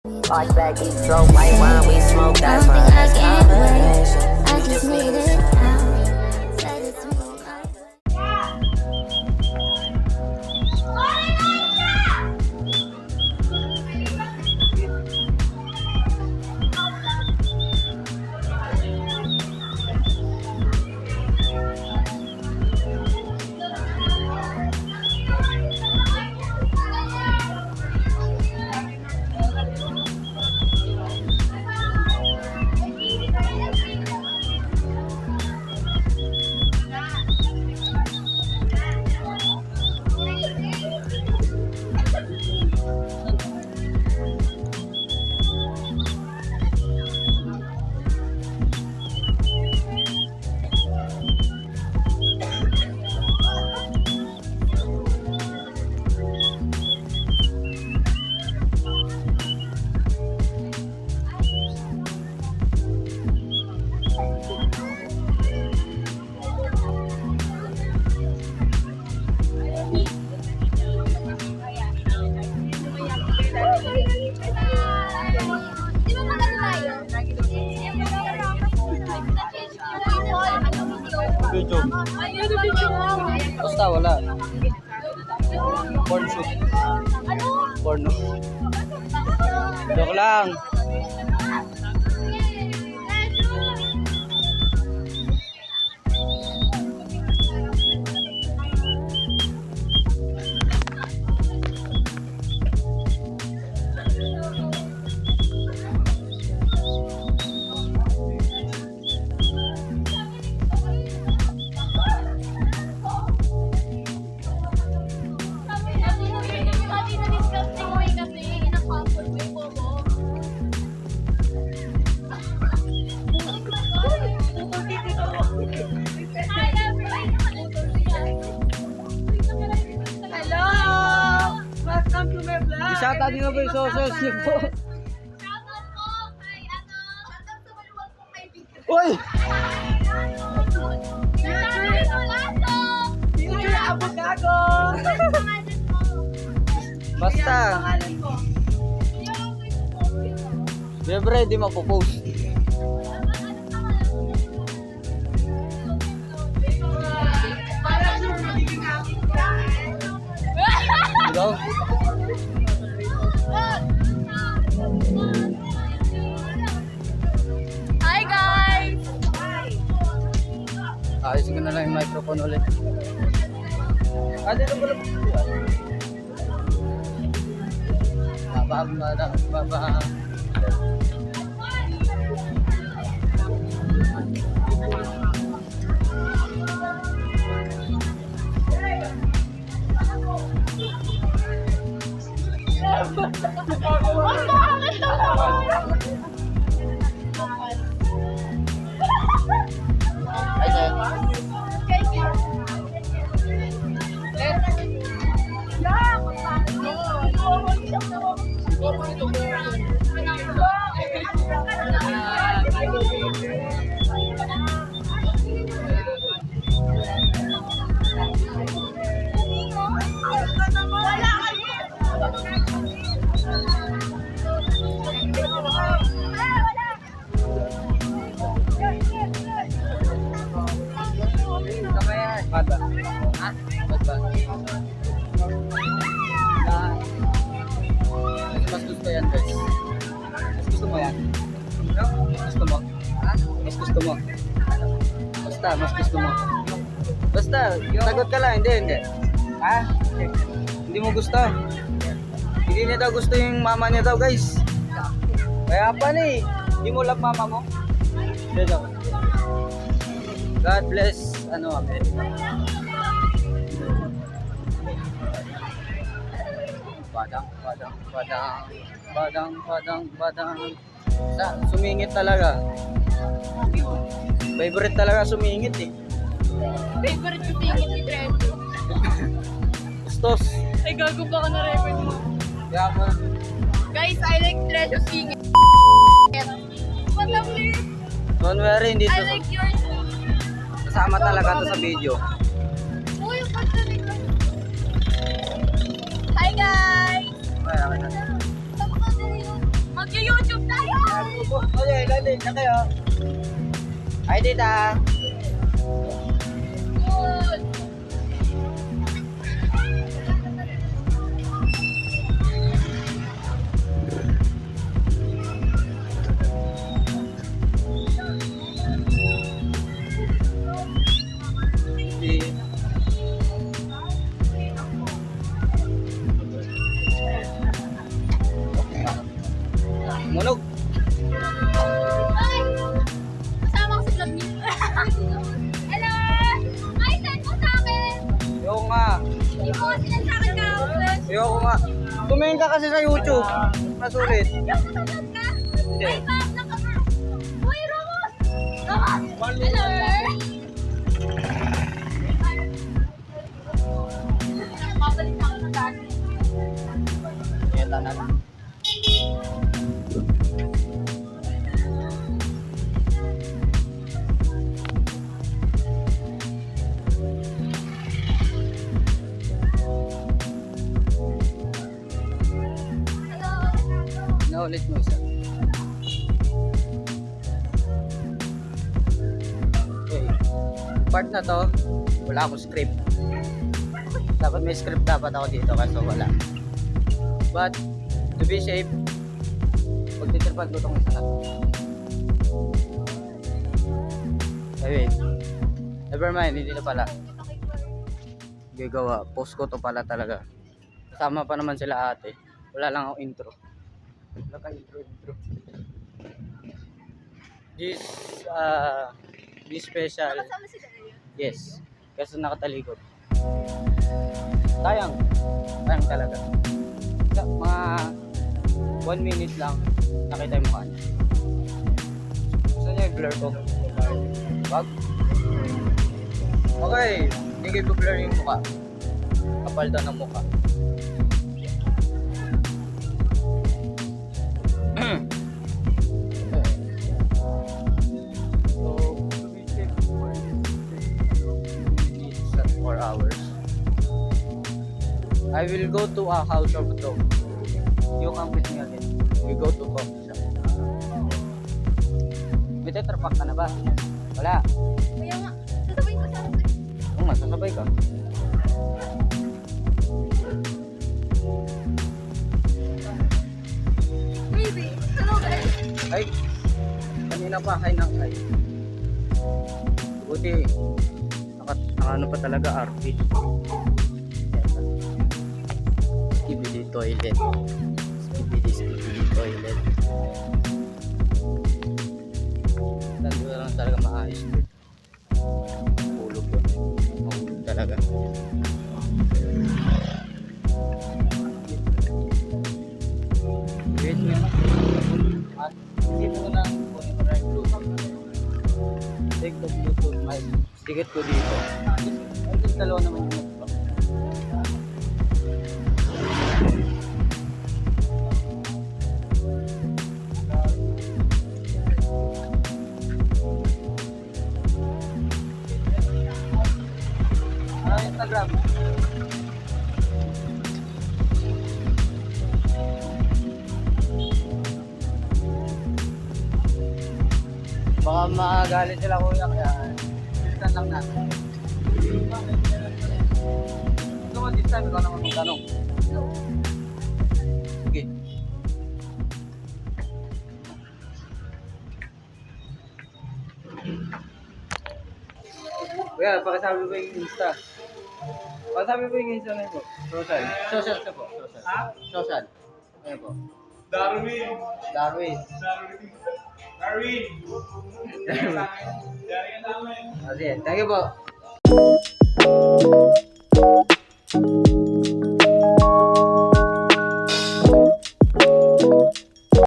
Watch back, eat drove white wine, we smoke that Don't think I can't wait. combination. I just need it now. Said it's me. Video. Basta wala. Porn shoot. Porno. Joke lang. Shout out nyo po yung socials niyo po. Uy! Basta. Siyempre, di mapopost. Ikaw? Hi guys! Ayos ko na lang yung microphone ulit. Dito pala. Baba. Ba't ba? Ha? Ba't ba? Mas gusto yan guys. Mas gusto mo yan? Mas gusto mo? Ha? Mas gusto mo? Basta, mas gusto mo. Basta, sagot ka lang. Hindi. Ha? Hindi mo gusto? Hindi niya daw gusto yung mama niya daw guys. Kaya pa ni, hindi mo love mama mo? Hindi daw. God bless, America. Badang. Sumingit talaga. Favorite talaga sumingit eh. Favorite ko tingin ni Trent. Gustos. Ay, gago ba ka na-record mo? Kaya mo. Guys, I like Trent singing. What a weird. Don't worry, hindi I to. like yours. Kasama talaga to sa video. Uy, yung pagkalikan. Hi guys! late na kayo. Hi, tita. Good. Munog. Ay! Kasama ko sa vlog niyo. Hello! Ay, send mo sa akin! Yung nga. Hindi mo kasi sa akin ka. Ayoko nga. Tumingin ka kasi sa YouTube. Masulit. Yung kasunod ka? Hindi. Ay, back na ka. Uy, Ramos! Ramos! Hello! Babalik na ako ng dati. Kaya na lang. Hello! Naulit mo isa. Okay. Part na to, wala akong script. Dapat may script dapat ako dito kaso wala. But, to be safe, pagtitripan ko itong isa na to. Ay, wait. Never mind, hindi na pala. Gagawa. Post ko to pala talaga. Kasama pa naman sila ate. Wala lang ako intro. Wala ka intro. This special. Kasama sila ngayon. Yes. Kasi nakatalikod. Sayang. Sayang talaga. Sa mga 1 minute lang nakita yung mukha niya. Gusto niya i-blur ko? Wag? Okay. Hindi ko i-blur yung mukha. Kapal daw ng mukha. So, to be safe for this 4 hours. I will go to a house of dog. You come with me again. We go to coffee shop. May tetrapack ka na ba? Wala. Kaya nga, sasabihin ko sa akin. Oo nga, sasabay ka. Baby, hello guys. Ay, kanina pa, hay nang hay. Buti, ano pa talaga, RP. Skibidi toilet. Skibidi toilet. Tanda lang talaga maayos. Hulog yun. Mahulog talaga. Wait nga. At dito ko lang kunin ko na yung Bluetooth. Take the Bluetooth mic. Sticket ko dito. Ay, yung dalawa naman yung mic. Instagram. Baka magalit sila kuya kaya bilisan lang natin. Gusto mo this time ikaw naman magtanong. Sige. Kuya, pakisabi ko yung Insta. Pakisabi ko yung Insta na po. Social. Social ka po. Social. Ha? Social. Ano po? Darwin. Darwin. Darwin. Darwin. Sige, thank you po.